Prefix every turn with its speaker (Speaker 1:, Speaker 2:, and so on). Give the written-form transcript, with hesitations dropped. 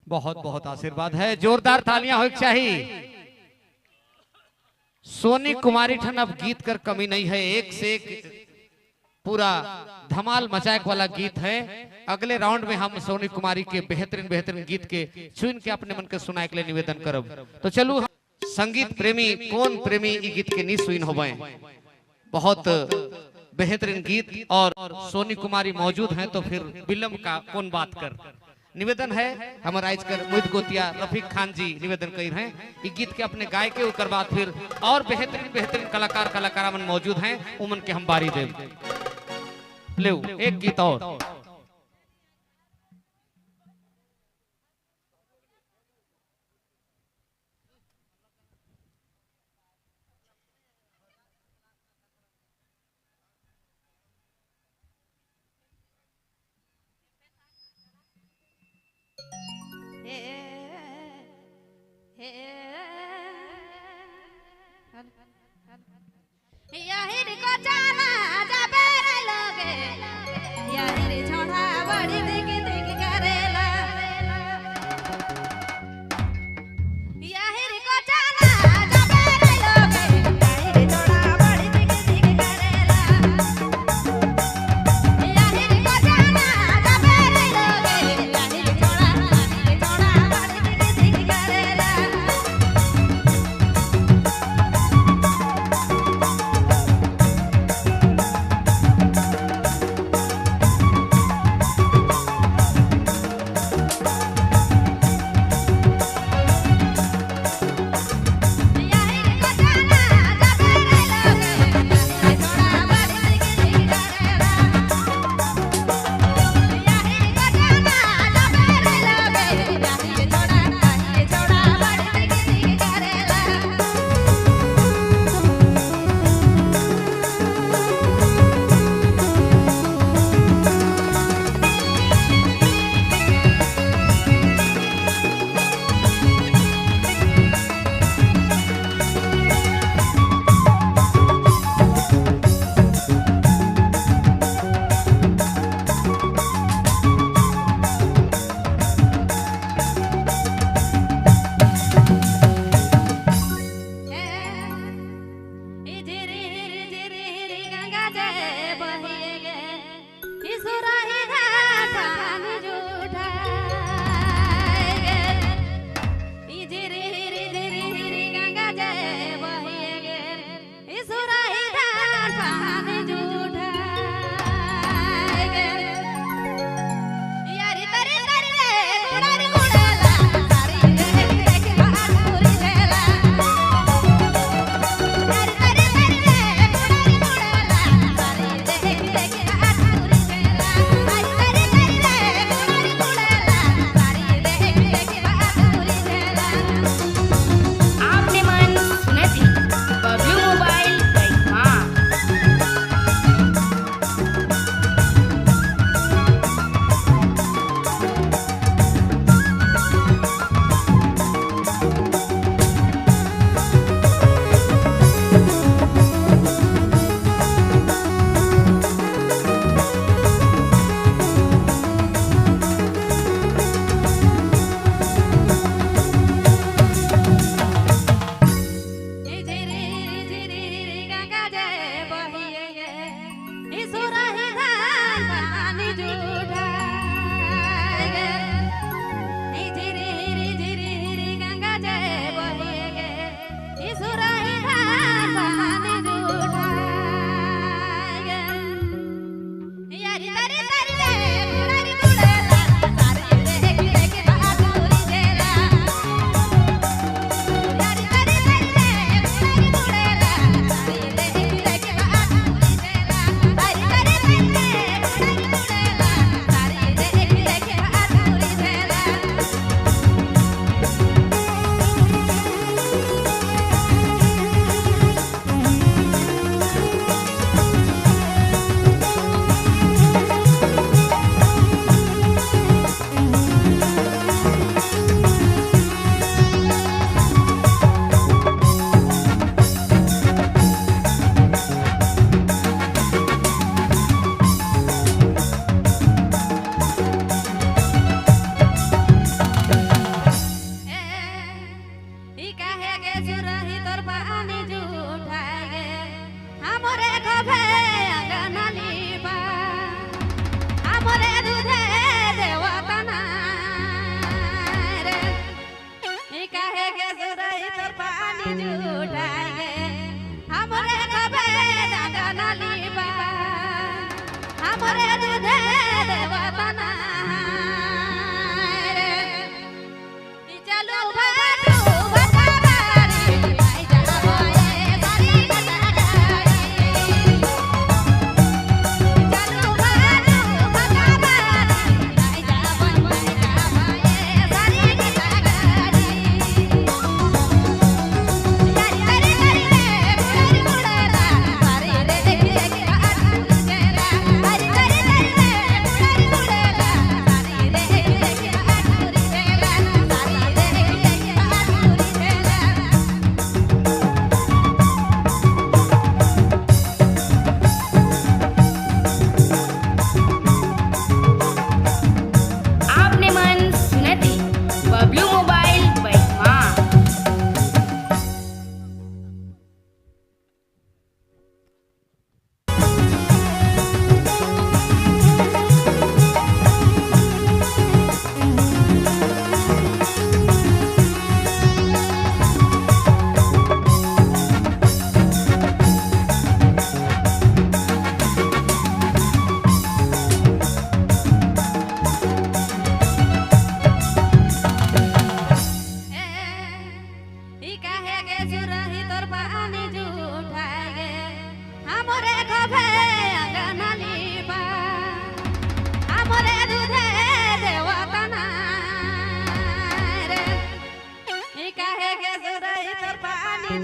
Speaker 1: बहुत बहुत आशीर्वाद है, जोरदार तालियां होनी चाहिए। सोनी कुमारी ठन अब गीत कर कमी नहीं है, एक से एक पूरा धमाल मचाए वाला गीत है। अगले राउंड में हम सोनी कुमारी के बेहतरीन बेहतरीन गीत के चुन के अपने मन के सुनाए के लिए निवेदन करब। तो चलू संगीत प्रेमी कौन प्रेमी ई गीत के नी सुइन होबे, बहुत बेहतरीन गीत और सोनी कुमारी मौजूद हैं तो फिर विलंब का कौन बात कर। निवेदन है हमारा आजकल मुहित गोतिया रफीक खान जी निवेदन कर रहे हैं ये गीत के अपने गाय के उकर बाद फिर और बेहतरीन बेहतरीन कलाकार कलाकारा मन मौजूद हैं उमन के हम बारी दे ले एक गीत और।
Speaker 2: याहिर को जाना जाबे रे लोगे याहिर छोड़ा बड़ी दिख दिख करेला याहिर को जाना जाबे रे लोगे याहिर छोड़ा बड़ी दिख दिख करेला याहिर को जाना जाबे रे लोगे याहिर छोड़ा बड़ी दिख दिख करेला पानी जुटाए हमरे कबे दादा नाली बा हमरे दूधे देवतना रे चलो भाटू बटारी भाई जा होए सारी कटारी चलो भाटू बटारी भाई जा होए सारी कटारी
Speaker 3: आपने मन सुनती बबलू मोबाइल बैठवा
Speaker 2: ई काहे के सुरही तोर पानी जुटाए हमरे कबे अंगनाली बा हमरे दूधे देवतना रे ई काहे के सुरही तोर पानी